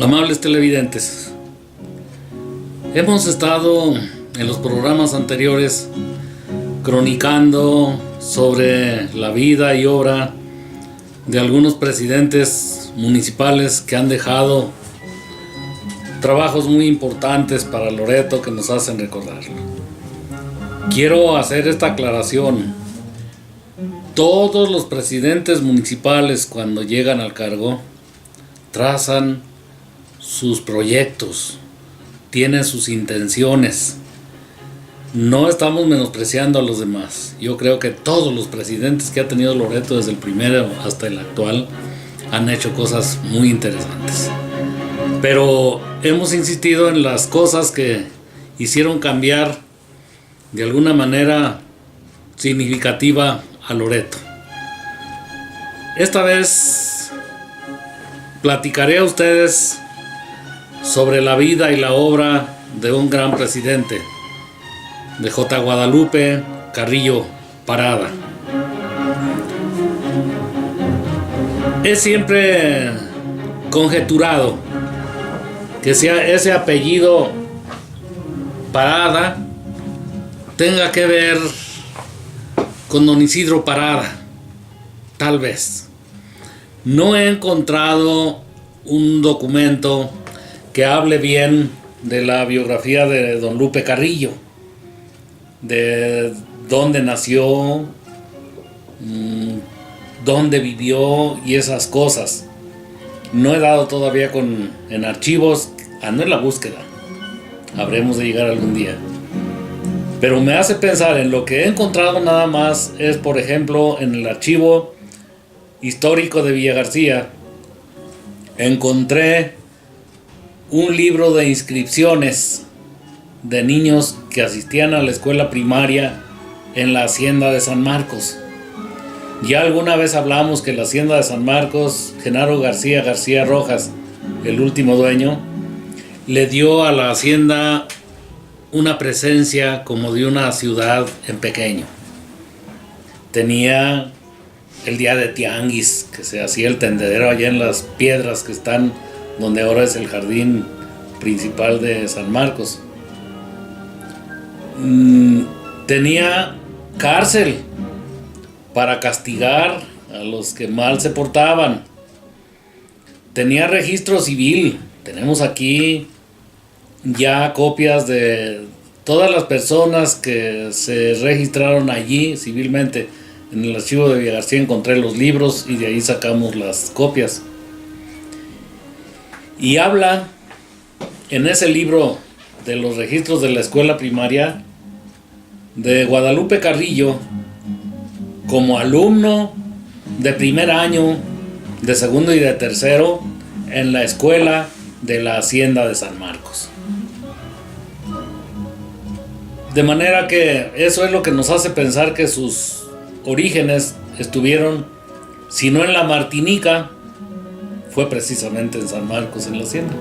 Amables televidentes, hemos estado en los programas anteriores cronicando sobre la vida y obra de algunos presidentes municipales que han dejado trabajos muy importantes para Loreto que nos hacen recordarlo. Quiero hacer esta aclaración. Todos los presidentes municipales, cuando llegan al cargo, trazan sus proyectos, tienen sus intenciones. No estamos menospreciando a los demás. Yo creo que todos los presidentes que ha tenido Loreto, desde el primero hasta el actual, han hecho cosas muy interesantes. Pero hemos insistido en las cosas que hicieron cambiar de alguna manera significativa a Loreto. Esta vez platicaré a ustedes sobre la vida y la obra de un gran presidente, de J. Guadalupe Carrillo Parada. Es siempre conjeturado que ese apellido Parada tenga que ver con don Isidro Parada. Tal vez. No he encontrado un documento que hable bien de la biografía de don Lupe Carrillo, de dónde nació, dónde vivió y esas cosas. No he dado todavía en archivos, ando en la búsqueda. Habremos de llegar algún día. Pero me hace pensar en lo que he encontrado nada más es, por ejemplo, en el archivo histórico de Villa García, encontré un libro de inscripciones de niños que asistían a la escuela primaria en la hacienda de San Marcos. Ya alguna vez hablamos que la hacienda de San Marcos, Genaro García Rojas, el último dueño, le dio a la hacienda una presencia como de una ciudad en pequeño. Tenía el día de tianguis, que se hacía el tendedero allá en las piedras que están donde ahora es el jardín principal de San Marcos. Tenía cárcel para castigar a los que mal se portaban. Tenía registro civil. Tenemos aquí ya copias de todas las personas que se registraron allí civilmente. En el archivo de Villa García encontré los libros y de ahí sacamos las copias. Y habla en ese libro de los registros de la escuela primaria de Guadalupe Carrillo como alumno de primer año, de segundo y de tercero en la escuela de la hacienda de San Marcos. De manera que eso es lo que nos hace pensar que sus orígenes estuvieron, si no en la Martinica, fue precisamente en San Marcos, en la hacienda.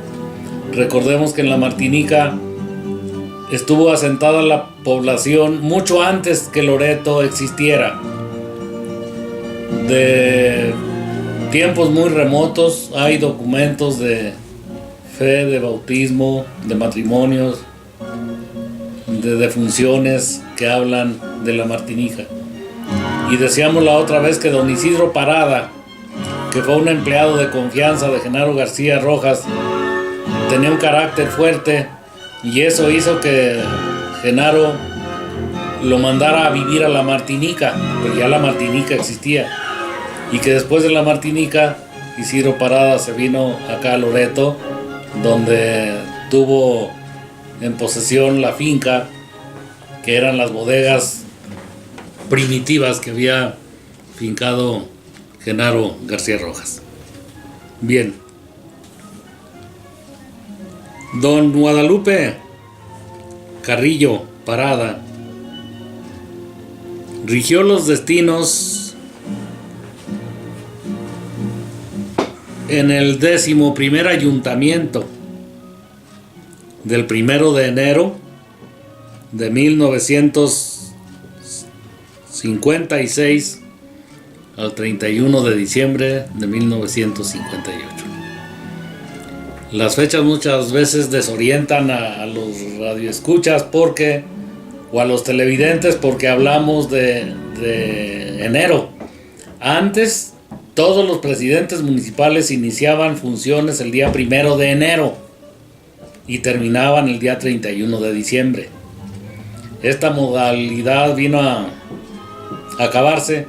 Recordemos que en la Martinica estuvo asentada la población mucho antes que Loreto existiera. De tiempos muy remotos hay documentos de fe, de bautismo, de matrimonios, de defunciones que hablan de la Martinica. Y decíamos la otra vez que don Isidro Parada, que fue un empleado de confianza de Genaro García Rojas, tenía un carácter fuerte y eso hizo que Genaro lo mandara a vivir a la Martinica, porque ya la Martinica existía, y que después de la Martinica Isidro Parada se vino acá a Loreto, donde tuvo en posesión la finca, que eran las bodegas primitivas que había fincado Genaro García Rojas. Bien. Don Guadalupe Carrillo Parada rigió los destinos en el 11º ayuntamiento del 1 de enero de 1956 al 31 de diciembre de 1958. Las fechas muchas veces desorientan a los radioescuchas o a los televidentes porque hablamos de enero. Antes, todos los presidentes municipales iniciaban funciones el día 1 de enero y terminaban el día 31 de diciembre. Esta modalidad vino a acabarse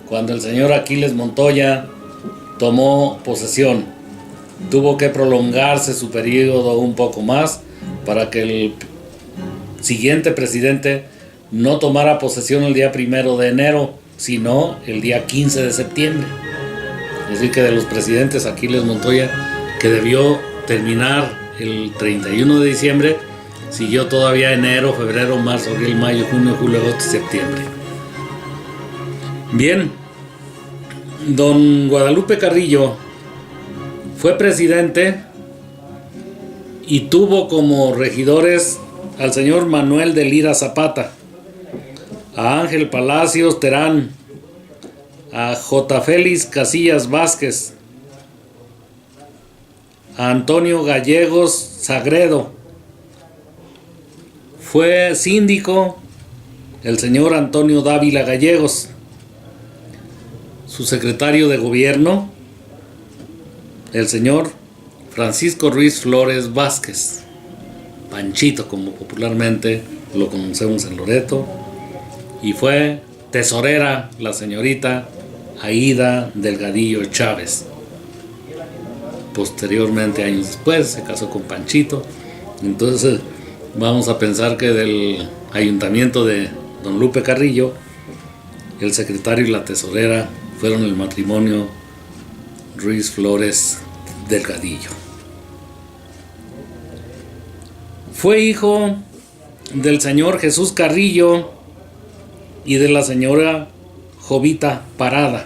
cuando el señor Aquiles Montoya tomó posesión. Tuvo que prolongarse su periodo un poco más para que el siguiente presidente no tomara posesión el día 1 de enero, sino el día 15 de septiembre. Es decir, que de los presidentes Aquiles Montoya, que debió terminar el 31 de diciembre, siguió todavía enero, febrero, marzo, abril, mayo, junio, julio, agosto y septiembre. Bien, don Guadalupe Carrillo fue presidente y tuvo como regidores al señor Manuel de Lira Zapata, a Ángel Palacios Terán, a J. Félix Casillas Vázquez, a Antonio Gallegos Sagredo. Fue síndico el señor Antonio Dávila Gallegos. Su secretario de gobierno, el señor Francisco Ruiz Flores Vázquez, Panchito como popularmente lo conocemos en Loreto, y fue tesorera la señorita Aída Delgadillo Chávez. Posteriormente, años después, se casó con Panchito. Entonces vamos a pensar que del ayuntamiento de don Lupe Carrillo, el secretario y la tesorera fueron el matrimonio Ruiz Flores Delgadillo. Fue hijo del señor Jesús Carrillo y de la señora Jovita Parada.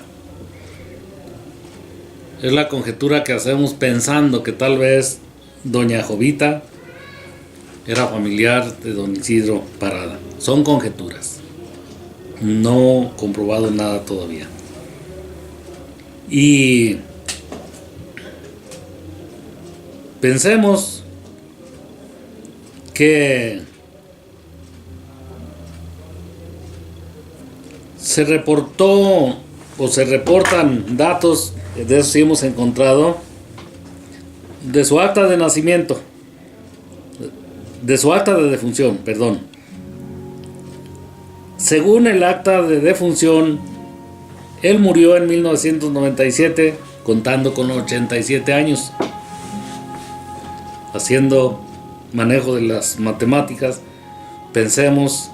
Es la conjetura que hacemos pensando que tal vez doña Jovita era familiar de don Isidro Parada. Son conjeturas, no comprobado nada todavía. Y pensemos que se reportó o se reportan datos, de eso sí hemos encontrado, de su acta de nacimiento, de su acta de defunción, perdón. Según el acta de defunción, él murió en 1997, contando con 87 años. Haciendo manejo de las matemáticas, pensemos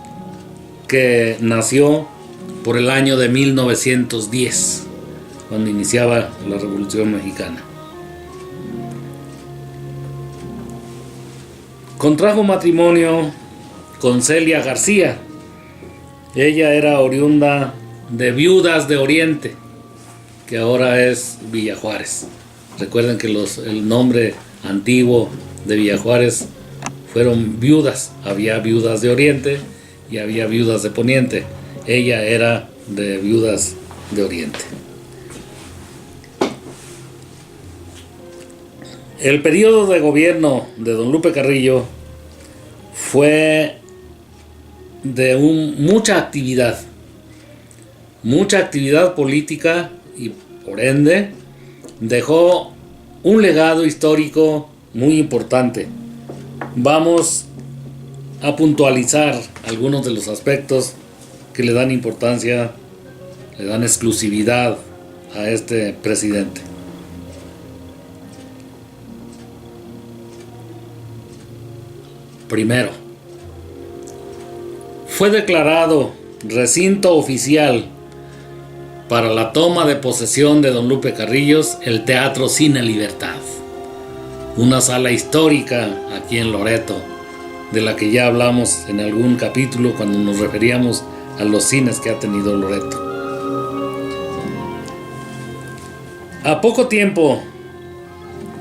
que nació por el año de 1910, cuando iniciaba la Revolución Mexicana. Contrajo matrimonio con Celia García. Ella era oriunda de Viudas de Oriente, que ahora es Villa Juárez. Recuerden que el nombre antiguo de Villa Juárez fueron viudas. Había viudas de Oriente y había viudas de Poniente. Ella era de Viudas de Oriente. El periodo de gobierno de don Lupe Carrillo fue de mucha actividad política, y por ende dejó un legado histórico muy importante. Vamos a puntualizar algunos de los aspectos que le dan importancia, le dan exclusividad a este presidente. Primero, fue declarado recinto oficial para la toma de posesión de don Lupe Carrillos el Teatro Cine Libertad, una sala histórica aquí en Loreto, de la que ya hablamos en algún capítulo cuando nos referíamos a los cines que ha tenido Loreto. A poco tiempo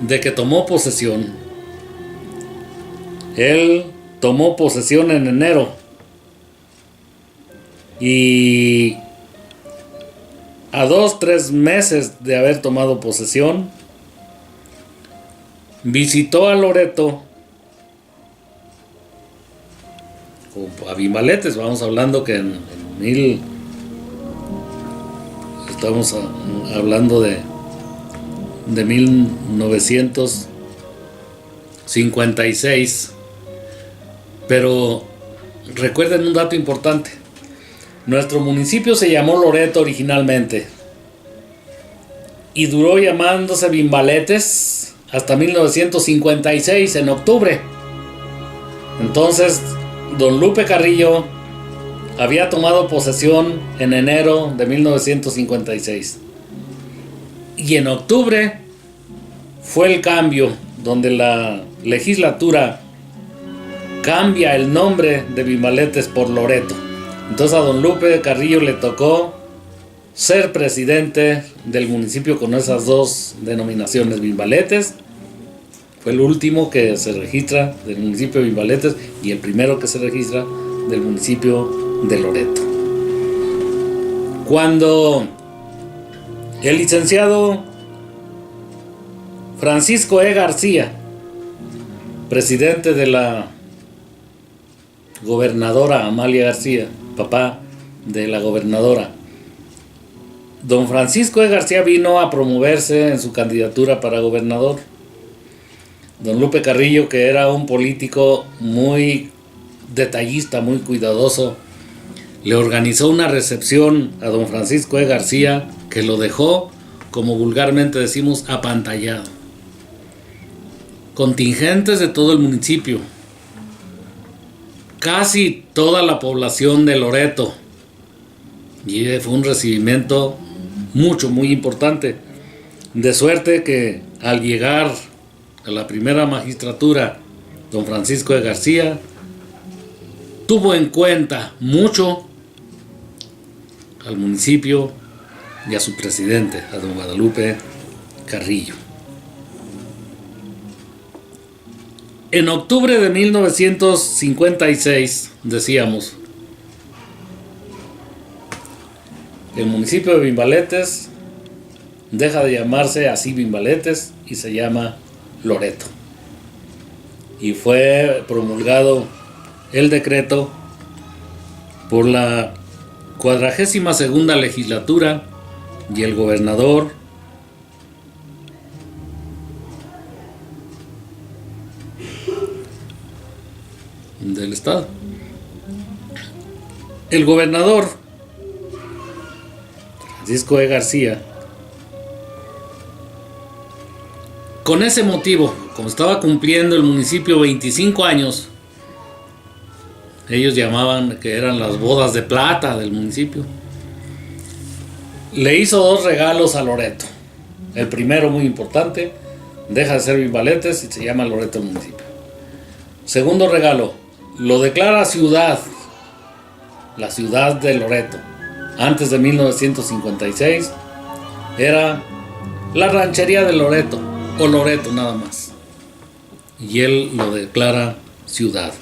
de que tomó posesión, él tomó posesión en enero, y a 2-3 meses de haber tomado posesión, visitó a Loreto, o a Vimbaletes, vamos hablando que estamos hablando de 1956, pero recuerden un dato importante. Nuestro municipio se llamó Loreto originalmente y duró llamándose Vimbaletes hasta 1956, en octubre. Entonces, don Lupe Carrillo había tomado posesión en enero de 1956. Y en octubre fue el cambio, donde la legislatura cambia el nombre de Vimbaletes por Loreto. Entonces a don Lupe Carrillo le tocó ser presidente del municipio con esas dos denominaciones, Vimbaletes. Fue el último que se registra del municipio de Vimbaletes y el primero que se registra del municipio de Loreto. Cuando el licenciado Francisco E. García, presidente de la gobernadora Amalia García, papá de la gobernadora, don Francisco E. García vino a promoverse en su candidatura para gobernador. Don Lupe Carrillo, que era un político muy detallista, muy cuidadoso, le organizó una recepción a don Francisco E. García que lo dejó, como vulgarmente decimos, apantallado. Contingentes de todo el municipio, casi toda la población de Loreto, y fue un recibimiento muy importante, de suerte que al llegar a la primera magistratura, don Francisco de García tuvo en cuenta mucho al municipio y a su presidente, a don Guadalupe Carrillo. En octubre de 1956, decíamos, el municipio de Vimbaletes deja de llamarse así Vimbaletes y se llama Loreto. Y fue promulgado el decreto por la 42ª legislatura y el gobernador del estado. El gobernador Francisco E. García, con ese motivo, como estaba cumpliendo el municipio 25 años, ellos llamaban que eran las bodas de plata del municipio, le hizo dos regalos a Loreto. El primero, muy importante, deja de ser Vimbaletes y se llama Loreto el municipio. Segundo regalo, lo declara ciudad, la ciudad de Loreto. Antes de 1956 era la ranchería de Loreto, o Loreto nada más, y él lo declara ciudad.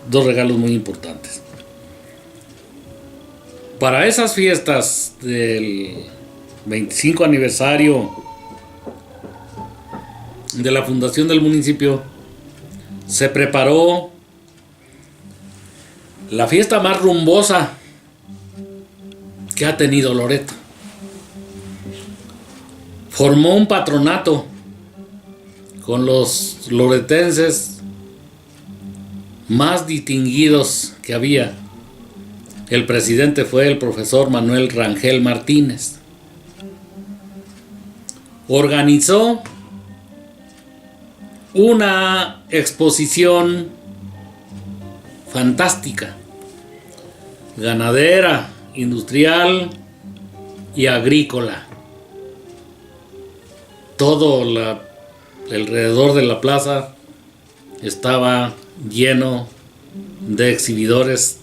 Dos regalos muy importantes. Para esas fiestas del 25 aniversario de la fundación del municipio, se preparó la fiesta más rumbosa que ha tenido Loreto. Formó un patronato con los loretenses más distinguidos que había. El presidente fue el profesor Manuel Rangel Martínez. Organizó una exposición fantástica, ganadera, industrial y agrícola. Todo alrededor de la plaza estaba lleno de exhibidores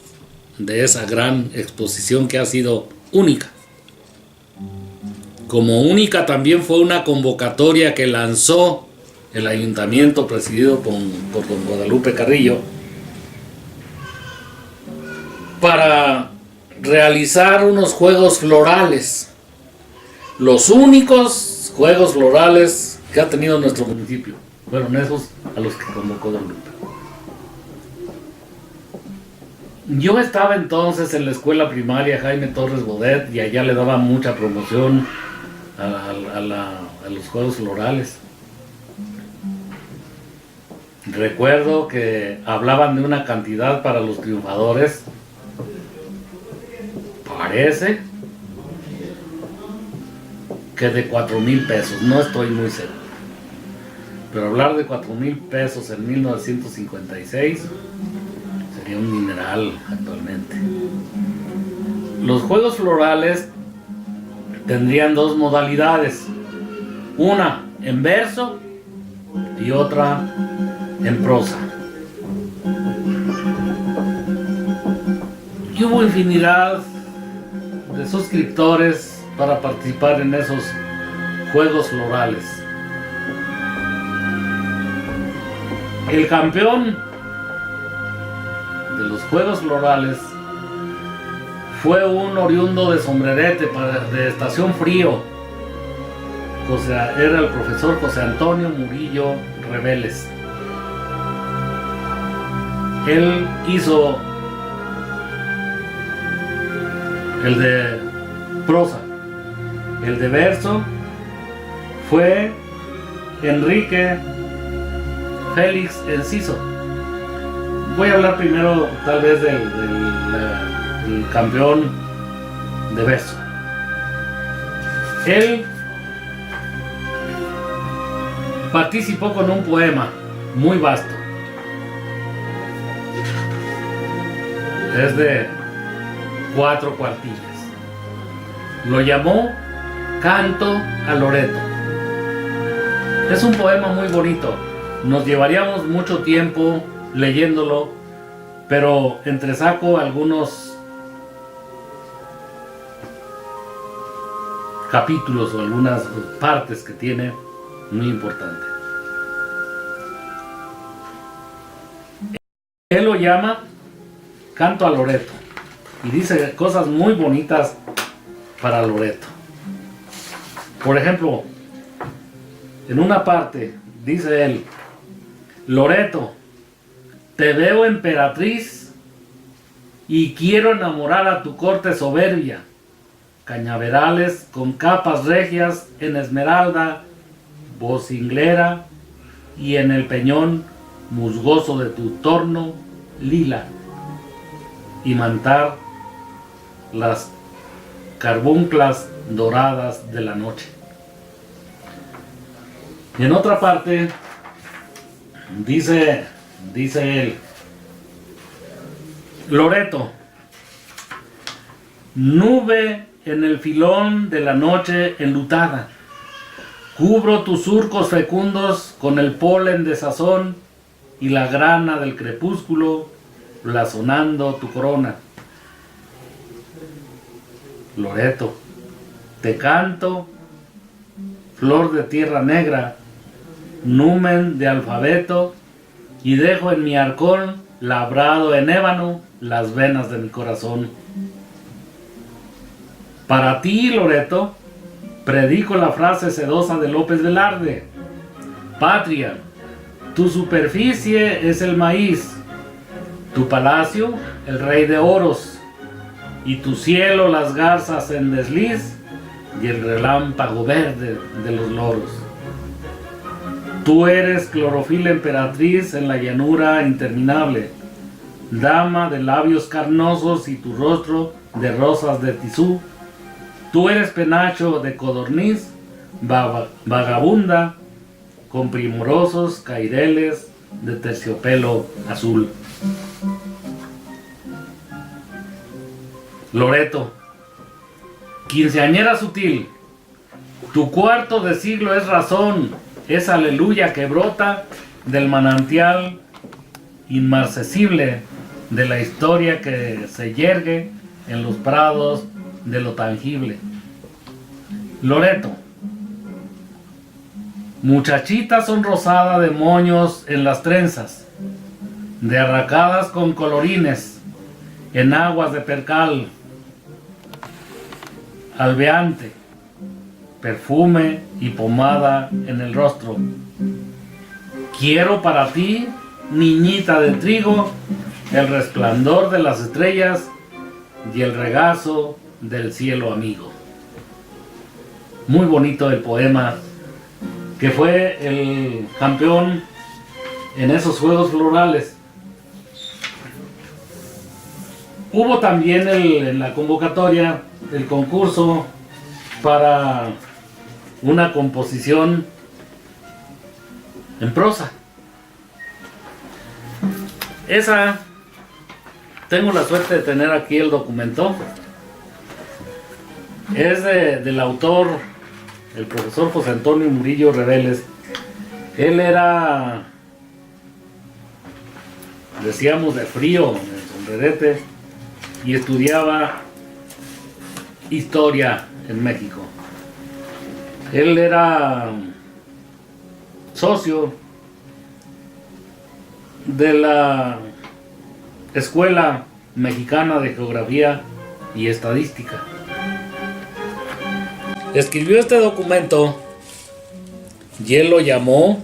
de esa gran exposición que ha sido única. Como única también fue una convocatoria que lanzó el ayuntamiento presidido por don Guadalupe Carrillo para realizar unos juegos florales, los únicos juegos florales que ha tenido nuestro municipio. Fueron esos a los que convocó Don Lupe. Yo estaba entonces en la escuela primaria Jaime Torres Bodet y allá le daba mucha promoción a los Juegos Florales. Recuerdo que hablaban de una cantidad para los triunfadores, parece que de 4,000 pesos, no estoy muy seguro. Pero hablar de 4,000 pesos en 1956 sería un dineral actualmente. Los Juegos Florales tendrían dos modalidades, una en verso y otra en prosa. Y hubo infinidad de suscriptores para participar en esos Juegos Florales. El campeón de los Juegos Florales fue un oriundo de Sombrerete, de Estación Frío. O sea, era el profesor José Antonio Murillo Reveles. Él hizo el de prosa. El de verso fue Enrique Félix Enciso. Voy a hablar primero tal vez del campeón de verso. Él participó con un poema muy vasto. Es de 4 cuartillas. Lo llamó Canto a Loreto. Es un poema muy bonito. Nos llevaríamos mucho tiempo leyéndolo, pero entresaco algunos capítulos o algunas partes que tiene muy importante. Él lo llama Canto a Loreto y dice cosas muy bonitas para Loreto. Por ejemplo, en una parte dice él: Loreto, te veo emperatriz y quiero enamorar a tu corte soberbia, cañaverales con capas regias en esmeralda, vocinglera y en el peñón musgoso de tu torno lila, y mantar las carbunclas doradas de la noche. Y en otra parte dice él: Loreto, nube en el filón de la noche enlutada, cubro tus surcos fecundos con el polen de sazón y la grana del crepúsculo blasonando tu corona. Loreto, te canto, flor de tierra negra, numen de alfabeto, y dejo en mi arcón labrado en ébano las venas de mi corazón. Para ti, Loreto, predico la frase sedosa de López Velarde: patria, tu superficie es el maíz, tu palacio el rey de oros, y tu cielo las garzas en desliz y el relámpago verde de los loros. Tú eres clorofila emperatriz en la llanura interminable, dama de labios carnosos y tu rostro de rosas de tisú. Tú eres penacho de codorniz, vagabunda, con primorosos caireles de terciopelo azul. Loreto, quinceañera sutil, tu cuarto de siglo es razón, es aleluya que brota del manantial inmarcesible de la historia que se yergue en los prados de lo tangible. Loreto, muchachita sonrosada de moños en las trenzas, de arracadas con colorines, en aguas de percal, albeante, perfume y pomada en el rostro. Quiero para ti, niñita de trigo, el resplandor de las estrellas y el regazo del cielo amigo. Muy bonito el poema, que fue el campeón en esos Juegos Florales. Hubo también en la convocatoria el concurso para una composición en prosa. Esa, tengo la suerte de tener aquí el documento. Es del autor, el profesor José Antonio Murillo Reveles. Él era, decíamos, de frío, en sombrerete, y estudiaba historia en México. Él era socio de la Escuela Mexicana de Geografía y Estadística. Escribió este documento y él lo llamó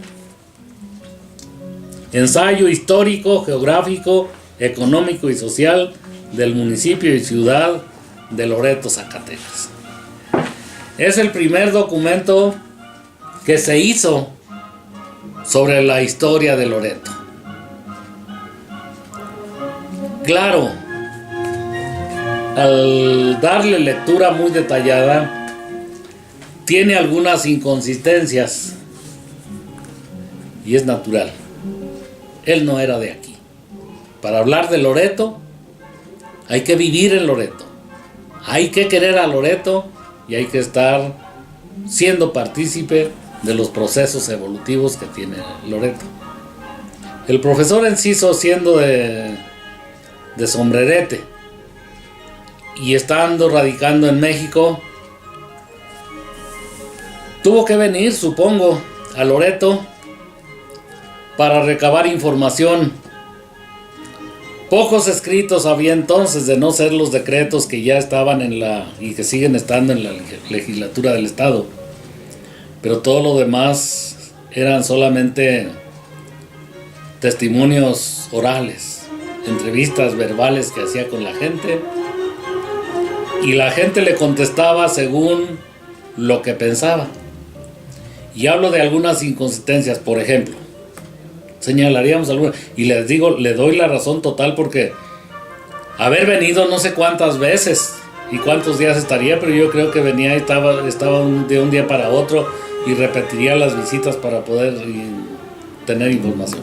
Ensayo histórico, geográfico, económico y social del municipio y ciudad de Loreto, Zacatecas. Es el primer documento que se hizo sobre la historia de Loreto. Claro, al darle lectura muy detallada, tiene algunas inconsistencias y es natural. Él no era de aquí. Para hablar de Loreto, hay que vivir en Loreto, hay que querer a Loreto y hay que estar siendo partícipe de los procesos evolutivos que tiene Loreto. El profesor Enciso, siendo de sombrerete y estando radicando en México, tuvo que venir, supongo, a Loreto para recabar información. Pocos escritos había entonces, de no ser los decretos que ya estaban y que siguen estando en la legislatura del estado, pero todo lo demás eran solamente testimonios orales, entrevistas verbales que hacía con la gente, y la gente le contestaba según lo que pensaba. Y hablo de algunas inconsistencias, por ejemplo, señalaríamos algunas, y les digo, le doy la razón total, porque haber venido no sé cuántas veces y cuántos días estaría, pero yo creo que venía y estaba de un día para otro y repetiría las visitas para poder tener información.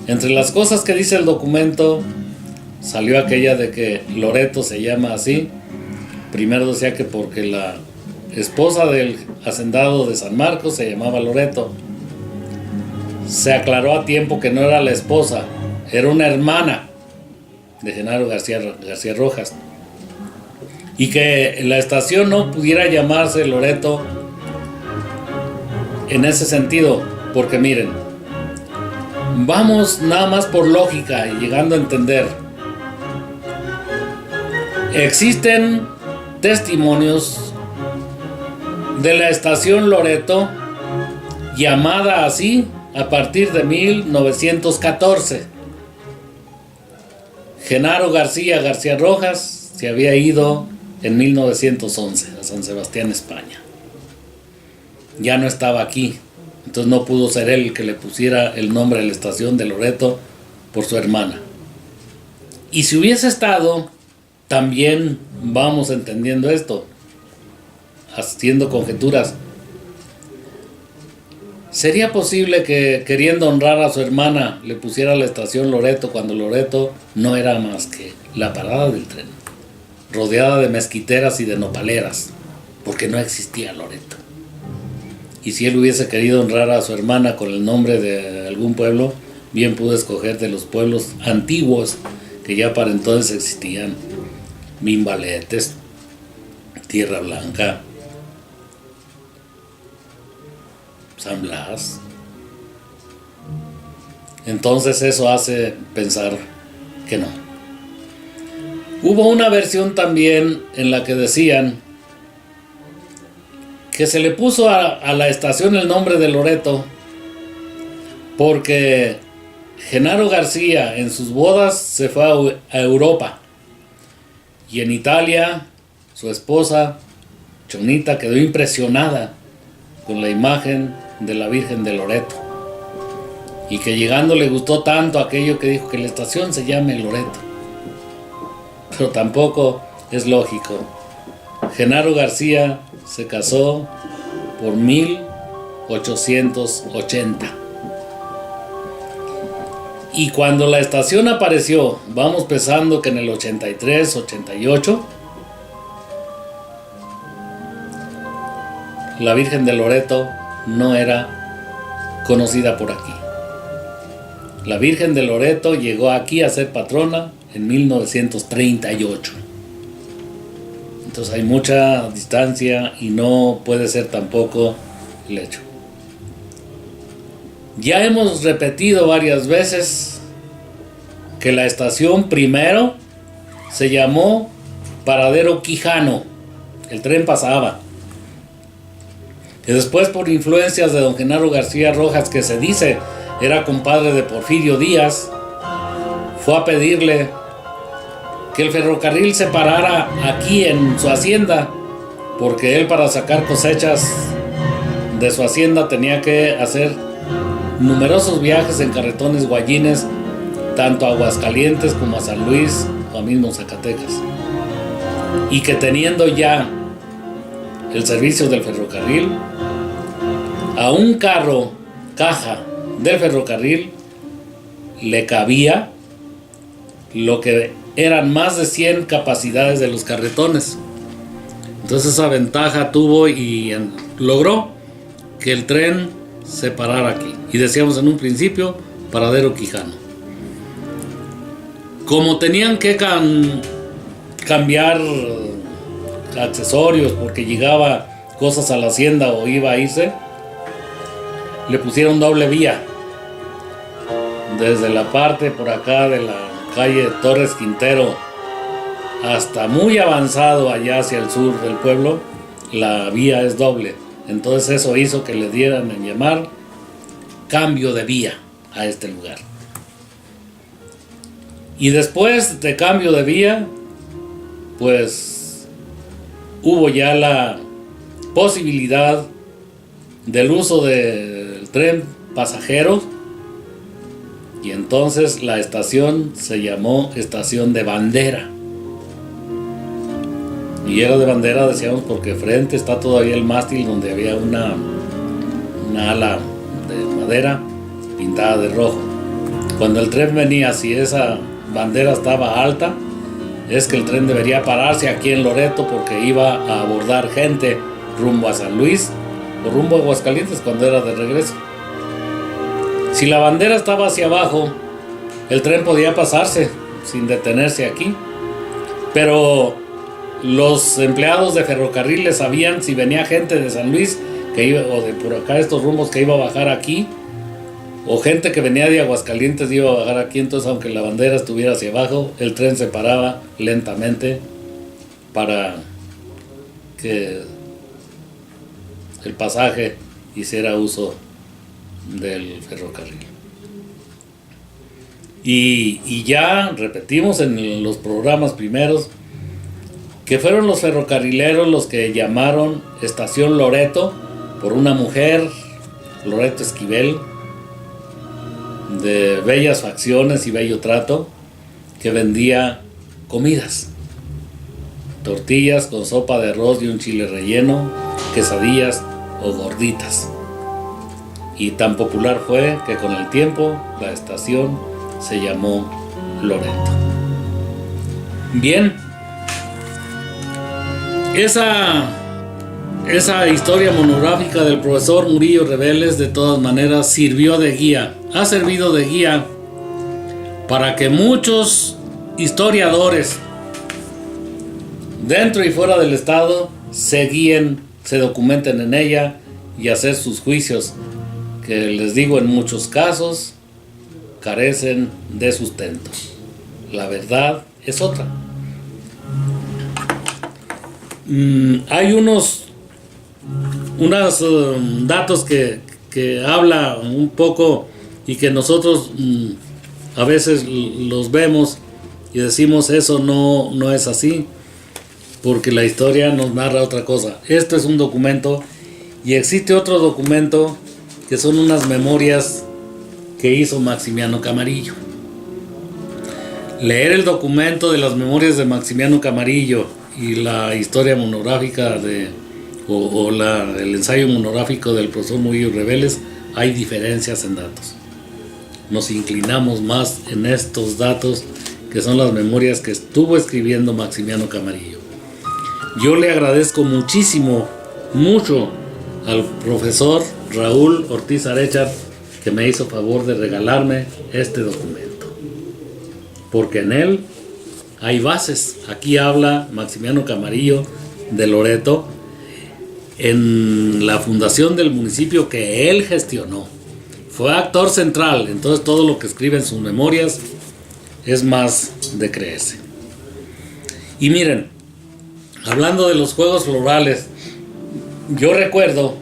Entre las cosas que dice el documento, salió aquella de que Loreto se llama así. Primero decía que porque la esposa del hacendado de San Marcos se llamaba Loreto. Se aclaró a tiempo que no era la esposa, era una hermana de Genaro García Rojas, y que la estación no pudiera llamarse Loreto en ese sentido, porque miren, vamos nada más por lógica y llegando a entender. Existen testimonios de la estación Loreto llamada así a partir de 1914. Genaro García Rojas se había ido en 1911 a San Sebastián, España. Ya no estaba aquí, entonces no pudo ser él el que le pusiera el nombre a la estación de Loreto por su hermana. Y si hubiese estado, también vamos entendiendo esto, haciendo conjeturas. ¿Sería posible que, queriendo honrar a su hermana, le pusiera la estación Loreto cuando Loreto no era más que la parada del tren, rodeada de mezquiteras y de nopaleras, porque no existía Loreto? Y si él hubiese querido honrar a su hermana con el nombre de algún pueblo, bien pudo escoger de los pueblos antiguos que ya para entonces existían: Mimbaletes, Tierra Blanca, San Blas. Entonces eso hace pensar que no. Hubo una versión también en la que decían que se le puso a la estación el nombre de Loreto porque Genaro García en sus bodas se fue a Europa, y en Italia su esposa Chonita quedó impresionada con la imagen de la Virgen de Loreto, y que llegando le gustó tanto aquello que dijo que la estación se llame Loreto. Pero tampoco es lógico. Genaro García se casó por 1880. Y cuando la estación apareció, vamos pensando que en el 83, 88, la Virgen de Loreto no era conocida por aquí. La Virgen de Loreto llegó aquí a ser patrona en 1938. Entonces hay mucha distancia y no puede ser tampoco el hecho. Ya hemos repetido varias veces que la estación primero se llamó Paradero Quijano. El tren pasaba. Y después, por influencias de don Genaro García Rojas, que se dice era compadre de Porfirio Díaz, fue a pedirle que el ferrocarril se parara aquí en su hacienda, porque él, para sacar cosechas de su hacienda, tenía que hacer numerosos viajes en carretones guayines, tanto a Aguascalientes como a San Luis o a mismo Zacatecas, y que teniendo ya el servicio del ferrocarril, a un carro caja del ferrocarril le cabía lo que eran más de 100 capacidades de los carretones. Entonces esa ventaja tuvo y logró que el tren se parara aquí. Y decíamos en un principio, Paradero Quijano. Como tenían que cambiar accesorios porque llegaba cosas a la hacienda o iba a irse, le pusieron doble vía desde la parte por acá de la calle Torres Quintero hasta muy avanzado allá hacia el sur del pueblo. La vía es doble, entonces eso hizo que le dieran en llamar cambio de vía a este lugar. Y después de cambio de vía, pues hubo ya la posibilidad del uso del tren pasajero, y entonces la estación se llamó Estación de Bandera. Y era de bandera, decíamos, porque frente está todavía el mástil donde había una ala de madera pintada de rojo. Cuando el tren venía, si esa bandera estaba alta, es que el tren debería pararse aquí en Loreto, porque iba a abordar gente rumbo a San Luis o rumbo a Aguascalientes cuando era de regreso. Si la bandera estaba hacia abajo, el tren podía pasarse sin detenerse aquí, pero los empleados de ferrocarriles sabían si venía gente de San Luis que iba, o de por acá estos rumbos, que iba a bajar aquí, o gente que venía de Aguascalientes iba a bajar aquí. Entonces, aunque la bandera estuviera hacia abajo, el tren se paraba lentamente para que el pasaje hiciera uso del ferrocarril. Y ya repetimos en los programas primeros que fueron los ferrocarrileros los que llamaron Estación Loreto por una mujer, Loreto Esquivel, de bellas facciones y bello trato, que vendía comidas, tortillas con sopa de arroz y un chile relleno, quesadillas o gorditas. Y tan popular fue que con el tiempo la estación se llamó Loreto. Bien, esa historia monográfica del profesor Murillo Reveles de todas maneras sirvió de guía, ha servido de guía para que muchos historiadores dentro y fuera del estado se guíen, se documenten en ella y hacer sus juicios, que les digo, en muchos casos carecen de sustento. La verdad es otra. Hay unos datos que habla un poco y que nosotros a veces los vemos y decimos eso no es así, porque la historia nos narra otra cosa. Esto es un documento, y existe otro documento que son unas memorias que hizo Maximiano Camarillo. Leer el documento de las memorias de Maximiano Camarillo y la historia monográfica el ensayo monográfico del profesor Murillo Reveles, hay diferencias en datos. Nos inclinamos más en estos datos que son las memorias que estuvo escribiendo Maximiano Camarillo. Yo le agradezco mucho al profesor Raúl Ortiz Aréchar que me hizo favor de regalarme este documento, porque en él hay bases. Aquí habla Maximiano Camarillo de Loreto en la fundación del municipio que él gestionó. Fue actor central, entonces todo lo que escribe en sus memorias es más de creerse. Y miren, hablando de los juegos florales, yo recuerdo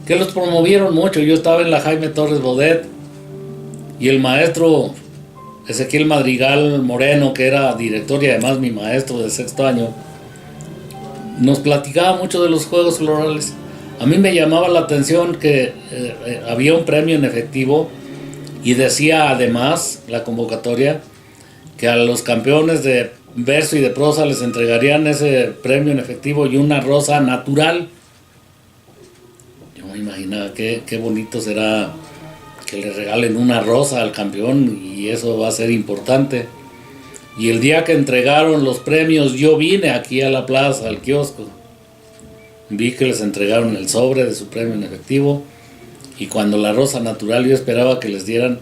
que los promovieron mucho. Yo estaba en la Jaime Torres Bodet y el maestro Ezequiel Madrigal Moreno, que era director y además mi maestro de sexto año, nos platicaba mucho de los juegos florales. A mí me llamaba la atención que había un premio en efectivo y decía además la convocatoria que a los campeones de verso y de prosa les entregarían ese premio en efectivo y una rosa natural. Yo me imaginaba qué bonito será que le regalen una rosa al campeón, y eso va a ser importante. Y el día que entregaron los premios, yo vine aquí a la plaza, al kiosco. Vi que les entregaron el sobre de su premio en efectivo, y cuando la rosa natural, yo esperaba que les dieran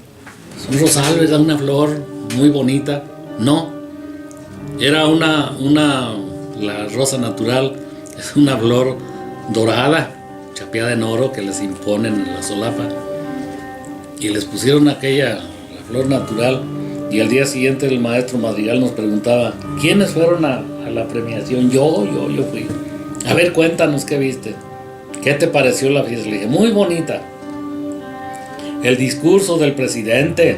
un rosal, era una flor muy bonita. No, era la rosa natural es una flor dorada, chapeada en oro, que les imponen en la solapa, y les pusieron la flor natural. Y al día siguiente el maestro Madrigal nos preguntaba, ¿quiénes fueron a la premiación? Yo fui. A ver, cuéntanos qué viste. ¿Qué te pareció la fiesta? Le dije, muy bonita. El discurso del presidente,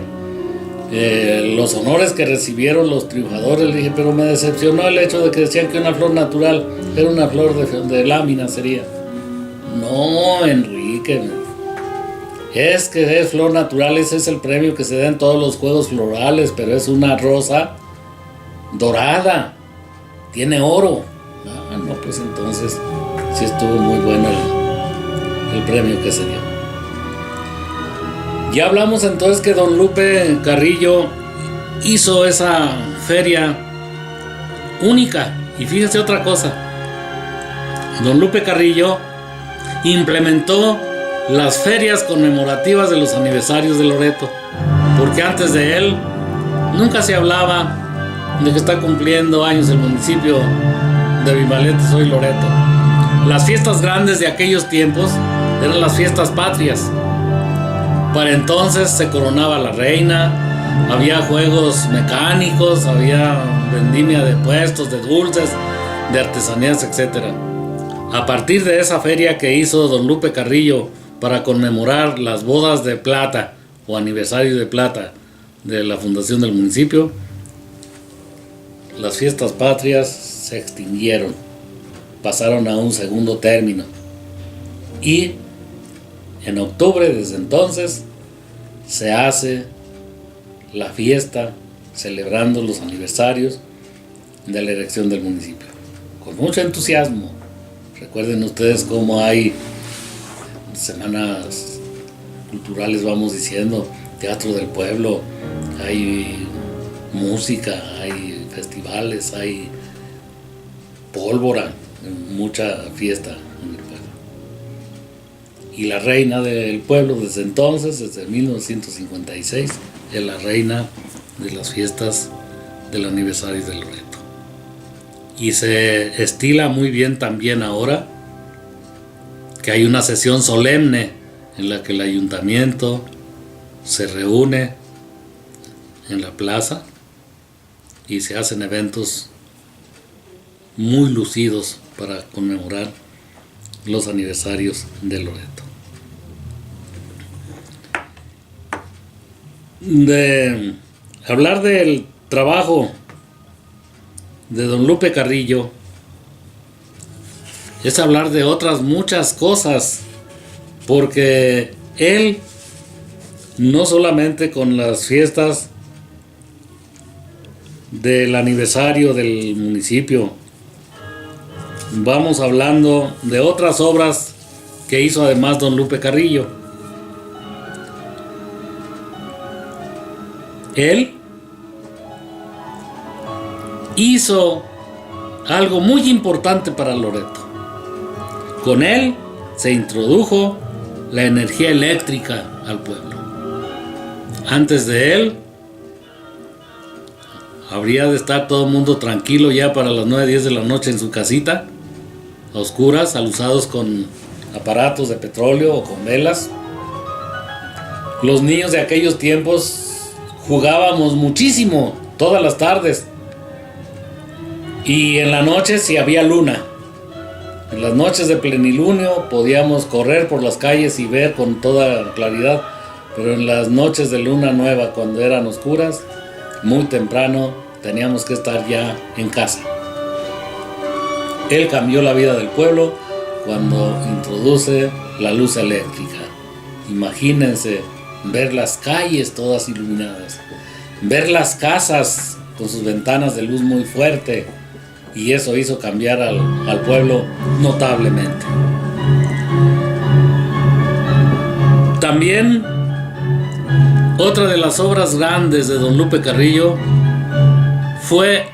los honores que recibieron los triunfadores. Le dije, pero me decepcionó el hecho de que decían que una flor natural era una flor de lámina sería. No, Enrique, es que es flor natural, ese es el premio que se da en todos los juegos florales, pero es una rosa dorada, tiene oro. No, pues entonces sí estuvo muy bueno el premio que se dio. Ya hablamos entonces que don Lupe Carrillo hizo esa feria única. Y fíjense otra cosa, don Lupe Carrillo implementó las ferias conmemorativas de los aniversarios de Loreto, porque antes de él nunca se hablaba de que está cumpliendo años el municipio de Vivalete, soy Loreto. Las fiestas grandes de aquellos tiempos eran las fiestas patrias. Para entonces se coronaba la reina, había juegos mecánicos, había vendimia de puestos, de dulces, de artesanías, etc. A partir de esa feria que hizo don Lupe Carrillo para conmemorar las bodas de plata o aniversario de plata de la fundación del municipio, las fiestas patrias se extinguieron, pasaron a un segundo término, y en octubre desde entonces se hace la fiesta celebrando los aniversarios de la erección del municipio con mucho entusiasmo. Recuerden ustedes cómo hay semanas culturales, vamos diciendo, teatro del pueblo, hay música, hay festivales, hay pólvora, mucha fiesta en el pueblo. Y la reina del pueblo desde entonces, desde 1956, es la reina de las fiestas del aniversario de Loreto. Y se estila muy bien también ahora que hay una sesión solemne en la que el ayuntamiento se reúne en la plaza y se hacen eventos muy lucidos para conmemorar los aniversarios de Loreto. de hablar del trabajo de don Lupe Carrillo es hablar de otras muchas cosas, porque él no solamente con las fiestas del aniversario del municipio, vamos hablando de otras obras que hizo además don Lupe Carrillo. Él hizo algo muy importante para Loreto. Con él se introdujo la energía eléctrica al pueblo. Antes de él habría de estar todo el mundo tranquilo ya para las 9, 10 de la noche en su casita, a oscuras, alusados con aparatos de petróleo o con velas. Los niños de aquellos tiempos jugábamos muchísimo todas las tardes, y en la noche si había luna. En las noches de plenilunio podíamos correr por las calles y ver con toda claridad, pero en las noches de luna nueva, cuando eran oscuras, muy temprano teníamos que estar ya en casa. Él cambió la vida del pueblo cuando introduce la luz eléctrica. Imagínense ver las calles todas iluminadas, ver las casas con sus ventanas de luz muy fuerte, y eso hizo cambiar al pueblo notablemente. También otra de las obras grandes de don Lupe Carrillo fue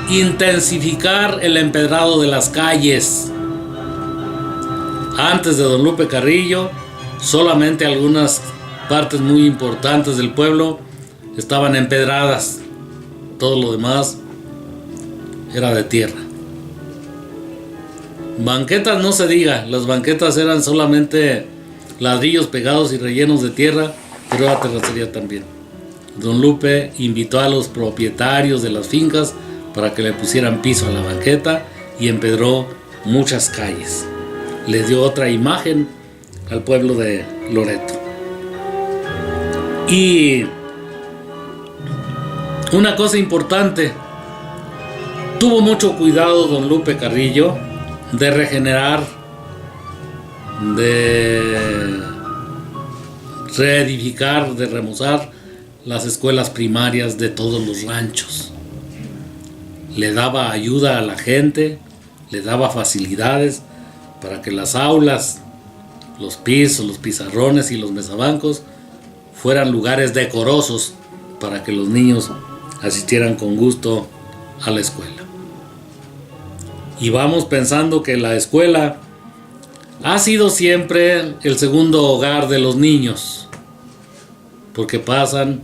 intensificar el empedrado de las calles. Antes de don Lupe Carrillo, solamente algunas partes muy importantes del pueblo estaban empedradas. Todo lo demás era de tierra. Banquetas no se diga, las banquetas eran solamente ladrillos pegados y rellenos de tierra, pero era terracería también. Don Lupe invitó a los propietarios de las fincas para que le pusieran piso a la banqueta y empedró muchas calles. Le dio otra imagen al pueblo de Loreto. Y una cosa importante, tuvo mucho cuidado don Lupe Carrillo de regenerar, de reedificar, de remozar las escuelas primarias de todos los ranchos. Le daba ayuda a la gente, le daba facilidades para que las aulas, los pisos, los pizarrones y los mesabancos fueran lugares decorosos para que los niños asistieran con gusto a la escuela. Y vamos pensando que la escuela ha sido siempre el segundo hogar de los niños, porque pasan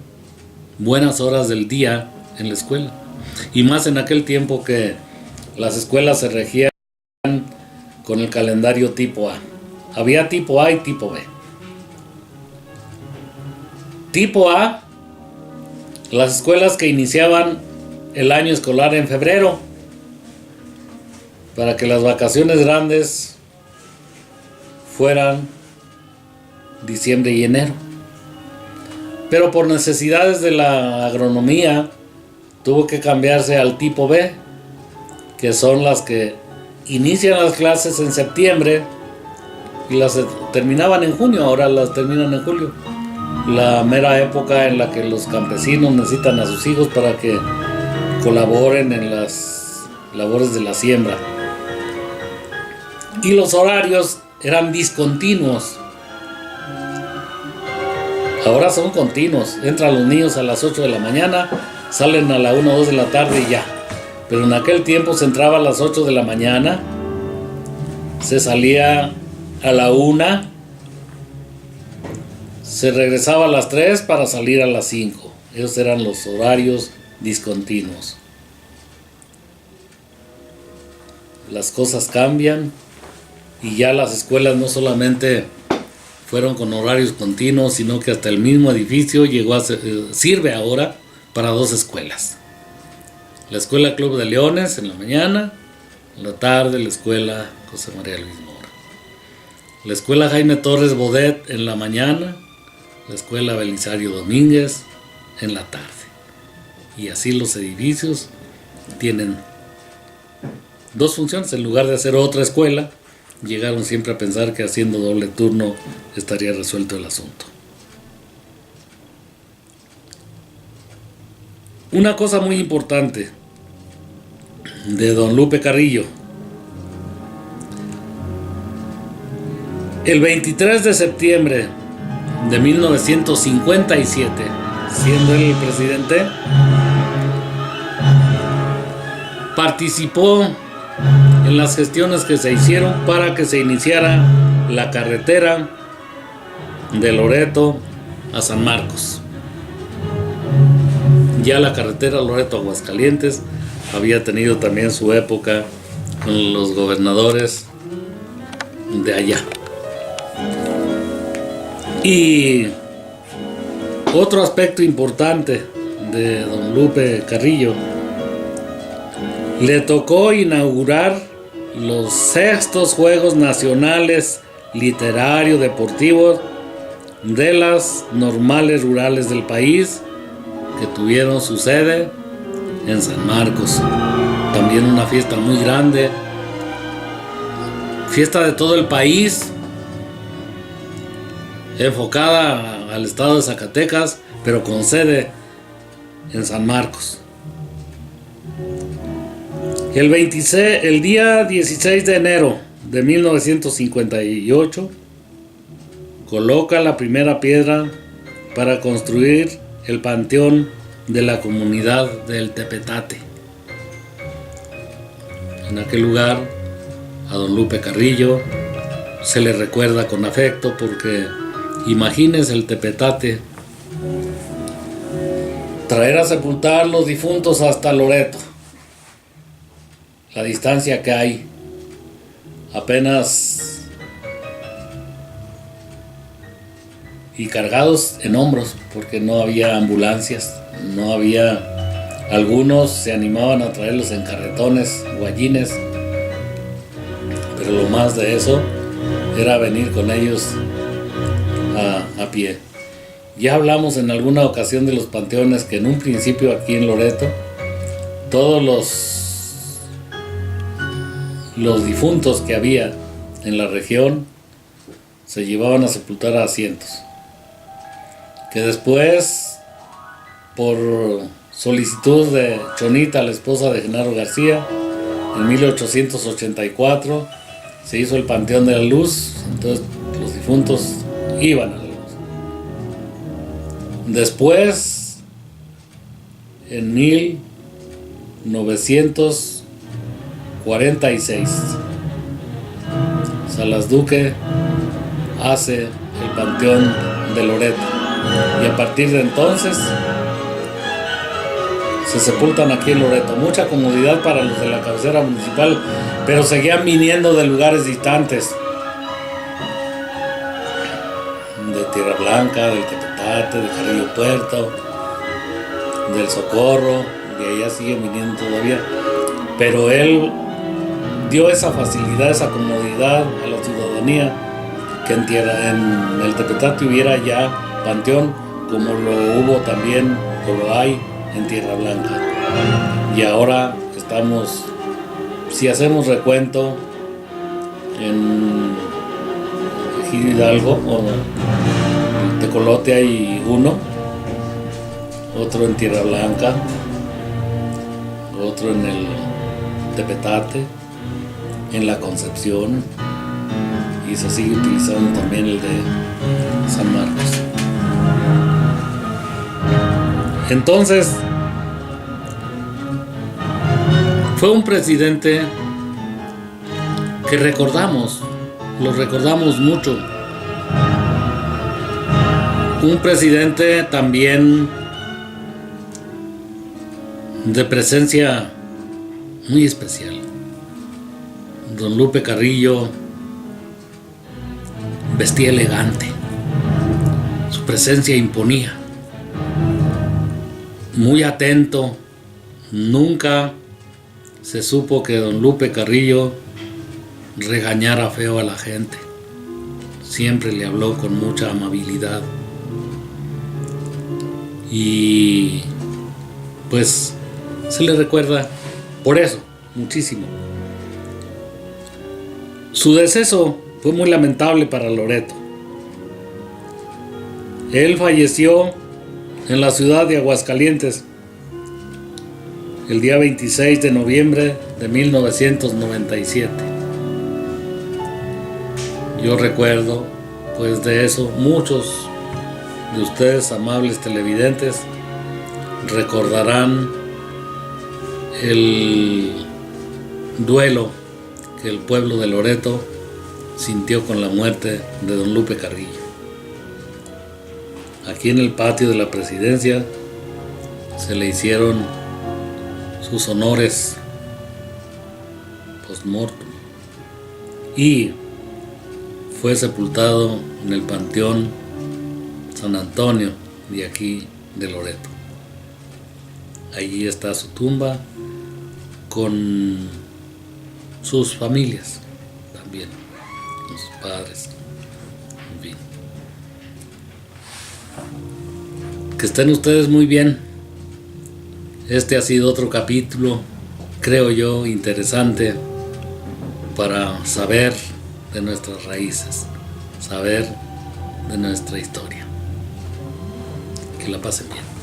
buenas horas del día en la escuela, y más en aquel tiempo que las escuelas se regían con el calendario tipo A. Había tipo A y tipo B. Tipo A, las escuelas que iniciaban el año escolar en febrero, para que las vacaciones grandes fueran diciembre y enero. Pero por necesidades de la agronomía tuvo que cambiarse al tipo B, que son las que inician las clases en septiembre y las terminaban en junio. Ahora las terminan en julio, la mera época en la que los campesinos necesitan a sus hijos para que colaboren en las labores de la siembra. Y los horarios eran discontinuos. Ahora son continuos. Entran los niños a las 8 de la mañana, salen a la 1 o 2 de la tarde y ya. Pero en aquel tiempo se entraba a las 8 de la mañana, se salía a la 1, se regresaba a las 3 para salir a las 5. Esos eran los horarios discontinuos. Las cosas cambian y ya las escuelas no solamente fueron con horarios continuos, sino que hasta el mismo edificio sirve ahora para 2 escuelas. La escuela Club de Leones en la mañana, en la tarde la escuela José María Luis Mora. La escuela Jaime Torres Bodet en la mañana, la escuela Belisario Domínguez en la tarde. Y así los edificios tienen dos funciones. En lugar de hacer otra escuela, llegaron siempre a pensar que haciendo doble turno estaría resuelto el asunto. Una cosa muy importante de don Lupe Carrillo: el 23 de septiembre de 1957, siendo él el presidente, participó en las gestiones que se hicieron para que se iniciara la carretera de Loreto a San Marcos. Ya la carretera Loreto a Aguascalientes había tenido también su época con los gobernadores de allá. Y otro aspecto importante de don Lupe Carrillo: le tocó inaugurar los 6º Juegos Nacionales Literario Deportivos de las Normales Rurales del país, que tuvieron su sede en San Marcos. También una fiesta muy grande, fiesta de todo el país, enfocada al estado de Zacatecas, pero con sede en San Marcos. El día 16 de enero de 1958 coloca la primera piedra para construir el panteón de la comunidad del Tepetate. En aquel lugar a don Lupe Carrillo se le recuerda con afecto, porque imagínense el Tepetate, traer a sepultar los difuntos hasta Loreto, la distancia que hay, apenas, y cargados en hombros, porque no había ambulancias, no había. Algunos se animaban a traerlos en carretones, guayines, pero lo más de eso era venir con ellos a pie. Ya hablamos en alguna ocasión de los panteones, que en un principio aquí en Loreto todos los difuntos que había en la región se llevaban a sepultar a cientos, que después, por solicitud de Chonita, la esposa de Genaro García, en 1884 se hizo el Panteón de la Luz. Entonces los difuntos iban a la luz. Después, en 1946, Salas Duque hace el Panteón de Loreto, y a partir de entonces se sepultan aquí en Loreto. Mucha comodidad para los de la cabecera municipal, pero seguían viniendo de lugares distantes, de Tierra Blanca, del Tepetate, de Carrillo Puerto, del Socorro, de allá siguen viniendo todavía. Pero él dio esa facilidad, esa comodidad a la ciudadanía, que en el Tepetate hubiera ya panteón, como lo hubo también, o lo hay en Tierra Blanca. Y ahora estamos, si hacemos recuento, en Ejido Hidalgo o Tecolote hay uno, otro en Tierra Blanca, otro en el Tepetate, en La Concepción, y se sigue utilizando también el de San Marcos. Entonces, fue un presidente que lo recordamos mucho. Un presidente también de presencia muy especial. Don Lupe Carrillo vestía elegante, su presencia imponía, muy atento. Nunca se supo que don Lupe Carrillo regañara feo a la gente. Siempre le habló con mucha amabilidad. y pues se le recuerda por eso muchísimo. Su deceso fue muy lamentable para Loreto. Él falleció en la ciudad de Aguascalientes el día 26 de noviembre de 1997. Yo recuerdo, pues de eso, muchos de ustedes, amables televidentes, recordarán el duelo que el pueblo de Loreto sintió con la muerte de don Lupe Carrillo. Aquí en el patio de la presidencia se le hicieron sus honores post-mortem y fue sepultado en el Panteón San Antonio de aquí de Loreto. Allí está su tumba con sus familias también, con sus padres, en fin. Que estén ustedes muy bien. Este ha sido otro capítulo, creo yo, interesante para saber de nuestras raíces, saber de nuestra historia. Que la pasen bien.